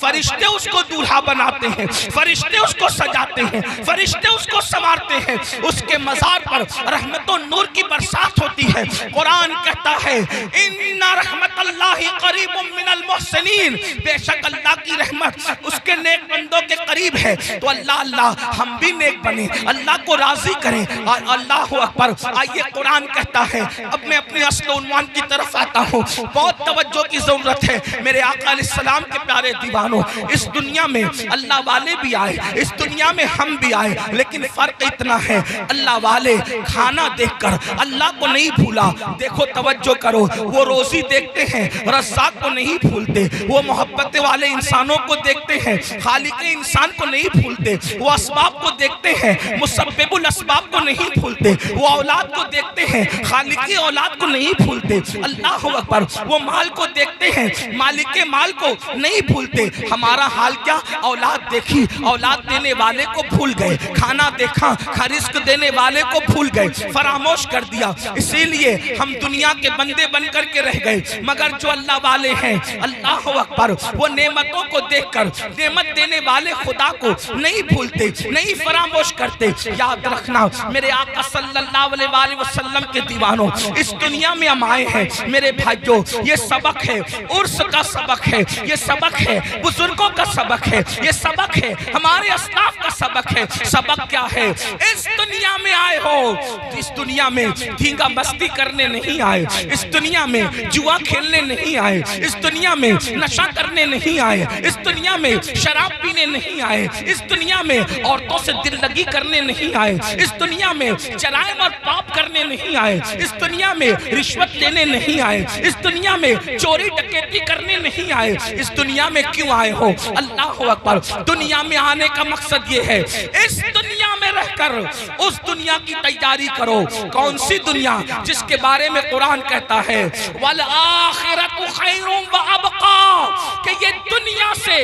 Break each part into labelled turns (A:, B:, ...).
A: فرشتے اس کو دولہا بناتے ہیں، فرشتے اس کو سجاتے ہیں، فرشتے اس کو سنوارتے ہیں، اس کے مزار پر رحمت و نور کی برسات ہوتی ہے۔ قرآن کہتا ہے ان رحمت اللہ قریب من المحسنین، بے شک اللہ کی رحمت اس کے نیک بندوں کے قریب ہے۔ تو اللہ ہم بھی نیک بنیں، اللہ کو راضی کریں۔ اللہ اکبر۔ آئیے قرآن کہتا ہے، اب میں اپنے اصل عنوان کی طرف آتا ہوں، بہت توجہ کی ضرورت ہے میرے آقا علیہ السلام کے پیارے دیوانوں۔ اس دنیا میں اللہ والے بھی آئے، اس دنیا میں ہم بھی آئے، لیکن فرق اتنا ہے اللہ والے کھانا دیکھ کر اللہ کو نہیں بھولا۔ دیکھو توجہ کرو، وہ روزی دیکھتے ہیں رزاق کو نہیں بھولتے، وہ محبت والے انسانوں کو دیکھتے ہیں خالق انسان کو نہیں بھولتے، وہ اسباب کو دیکھتے ہیں مسبب الاسباب کو نہیں بھولتے، وہ اولاد کو دیکھتے ہیں خالق اولاد کو نہیں بھولتے۔ اللہ اکبر۔ وہ مال کو دیکھتے ہیں مالک مال کو نہیں بھولتے۔ ہمارا حال کیا؟ اولاد دیکھی، اولاد دینے والے کو بھول گئے، کھانا دیکھا، رزق دینے والے کو بھول گئے، فراموش کر دیا۔ اسی لیے ہم دنیا کے بندے بن کر کے رہ گئے، مگر جو اللہ والے ہیں اللہ اکبر، وہ نعمتوں کو دیکھ کر نعمت دینے والے خدا کو نہیں بھولتے، نہیں فراموش کرتے۔ یاد رکھنا میرے آقا صلی اللہ علیہ وسلم کے دیوانوں، اس دنیا میں ہم آئے ہیں میرے بھائیوں، یہ سبق ہے، عرس کا سبق ہے، یہ سبق ہے بزرگوں کا سبق ہے، یہ سبق ہے ہمارے اسلاف کا سبق ہے۔ سبق کیا ہے؟ اس دنیا میں آئے ہو، اس دنیا میں دھینگا مستی کرنے نہیں آئے، اس دنیا میں جوا کھیلنے نہیں آئے، اس دنیا میں نشہ کرنے نہیں آئے، اس دنیا میں شراب پینے نہیں آئے، اس دنیا میں عورتوں سے دل لگی کرنے نہیں آئے، اس دنیا میں جرائم اور پاپ کرنے نہیں آئے، اس دنیا میں رشوت لینے نہیں آئے، اس دنیا میں چوری ڈکیتی کرنے نہیں آئے۔ اس دنیا میں کیوں آئے ہو؟ اللہ اکبر۔ دنیا میں آنے کا مقصد یہ ہے اس دنیا میں رہ کر اس دنیا کی تیاری کرو۔ کون سی دنیا؟ جس کے بارے میں قرآن کہتا ہے وَالْآخِرَةُ خَيْرٌ وَأَبْقَىٰ، کہ یہ دنیا سے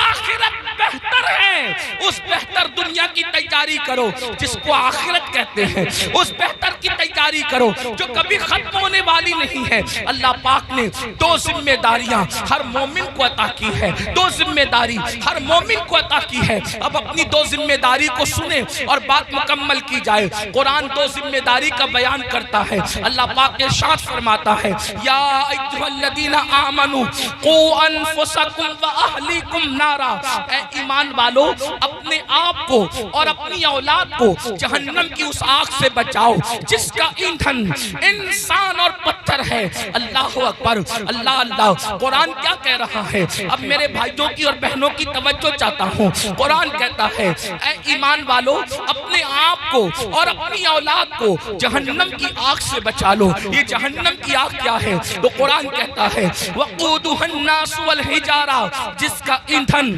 A: آخرت بہتر ہے۔ اس بہتر دنیا کی تیاری کرو جس کو آخرت کہتے ہیں، اس بہتر کی تیاری کرو جو کبھی ختم ہونے والی نہیں ہے۔ اللہ پاک نے دو ذمہ داریاں ہر مومن کو عطا کی ہے، دو ذمہ داری ہر مومن کو عطا کی ہے۔ اب اپنی دو ذمہ داری کو سنیں اور بات مکمل کی جائے۔ قرآن دو ذمہ داری کا بیان کرتا ہے۔ اللہ پاک ارشاد فرماتا ہے یا ایھا الذین آمنوا قوا انفسکم واہلیکم نارا، اے ایمان والو اپنے آپ کو اور اپنی اولاد کو جہنم کی اس آگ سے بچاؤ جس کا ایندھن انسان اور پتھر ہے۔ اللہ اکبر۔ اللہ قرآن کیا کہہ رہا ہے؟ اب میرے بھائیوں کی اور بہنوں کی توجہ چاہتا ہوں۔ قرآن کہتا ہے اے ایمان والو اپنے آپ کو اور اپنی اولاد کو جہنم کی آگ سے بچا لو۔ یہ جہنم کی آگ کیا ہے؟ تو قرآن کہتا ہے وقودها الناس والحجارہ، جس کا ایندھن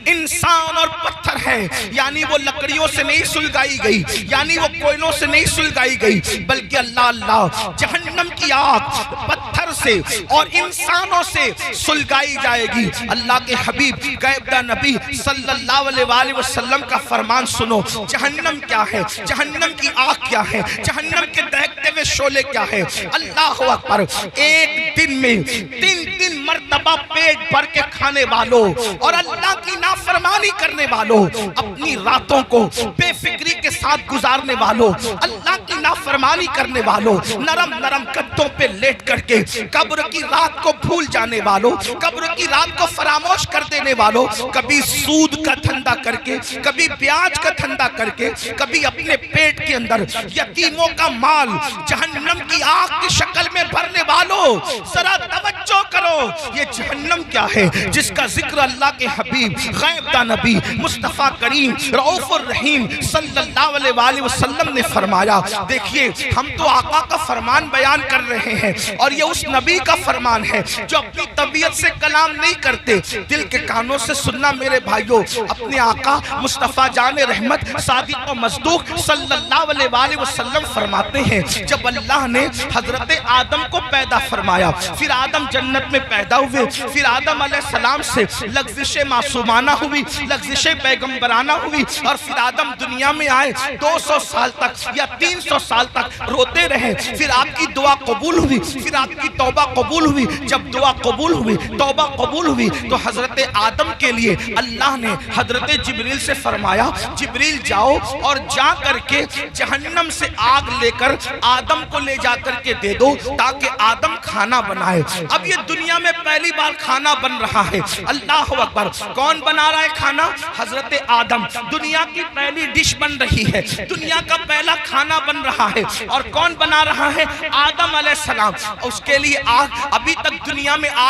A: انسان اور پتھر ہے، یعنی وہ لکڑیوں سے نہیں سلگائی گئی، یعنی وہ کوئلوں سے نہیں سلگائی گئی، بلکہ اللہ جہنم کی آگ پتھر سے اور انسانوں سے سلگائی جائے گی۔ اللہ کے حبیب غیبدہ نبی صلی اللہ علیہ وسلم کا فرمان سنو۔ جہنم کیا ہے؟ جہنم کی آگ کیا ہے؟ جہنم کے دہکتے ہوئے شعلے کیا ہے؟ اللہ اکبر۔ ایک دن میں تین مرتبہ پیٹ بھر کے کھانے والوں اور اللہ کی نافرمانی کرنے والوں، اپنی راتوں کو بے فکری کے ساتھ گزارنے والوں، اللہ کی نافرمانی کرنے والوں، نرم گدوں پہ لیٹ کر کے قبر کی رات کو بھول جانے والوں، قبر کی رات کو فراموش کر دینے والوں، کبھی سود کا دھندا کر کے، کبھی بیاج کا دھندا کر کے، کبھی اپنے پیٹ کے اندر یتیموں کا مال جہنم کی آگ کی شکل میں بھرنے والوں، ذرا توجہ کرو۔ یہ جہنم کیا ہے جس کا ذکر اللہ کے حبیب غیبدہ نبی مصطفیٰ کریم رؤوف الرحیم صلی اللہ علیہ وسلم نے فرمایا۔ دیکھیے ہم تو آقا کا فرمان بیان کر رہے ہیں اور یہ اس نبی کا فرمان ہے جو اپنی طبیعت سے کلام نہیں کرتے، دل کے کانوں سے سننا میرے بھائیوں۔ اپنے آقا مصطفیٰ جان رحمت صادق و مصدوق صلی اللہ علیہ وسلم فرماتے ہیں جب اللہ نے حضرت آدم کو پیدا فرمایا، پھر آدم جنت میں پیدا پیدا ہوئے، پھر آدم علیہ السلام سے لغزش معصومانہ ہوئی، لغزش پیغمبرانہ ہوئی، اور پھر آدم دنیا میں آئے، 200 سال تک یا 300 سال تک روتے رہے، پھر آپ کی دعا قبول ہوئی، پھر آپ کی توبہ قبول ہوئی۔ جب دعا قبول ہوئی، توبہ قبول ہوئی، تو حضرت آدم کے لیے اللہ نے حضرت جبریل سے فرمایا جبریل جاؤ اور جا کر کے جہنم سے آگ لے کر آدم کو لے جا کر کے دے دو تاکہ آدم کھانا بنائے۔ اب یہ دنیا میں پہلی بار کھانا بن رہا ہے، اللہ اکبر۔ کون بنا رہا ہے کھانا؟ حضرت آدم۔ دنیا کی پہلی ڈش بن رہی ہے، دنیا کا پہلا کھانا بن رہا ہے، اور کون بنا رہا ہے؟ آدم علیہ السلام۔ اس کے لیے آگ، ابھی تک دنیا میں آگ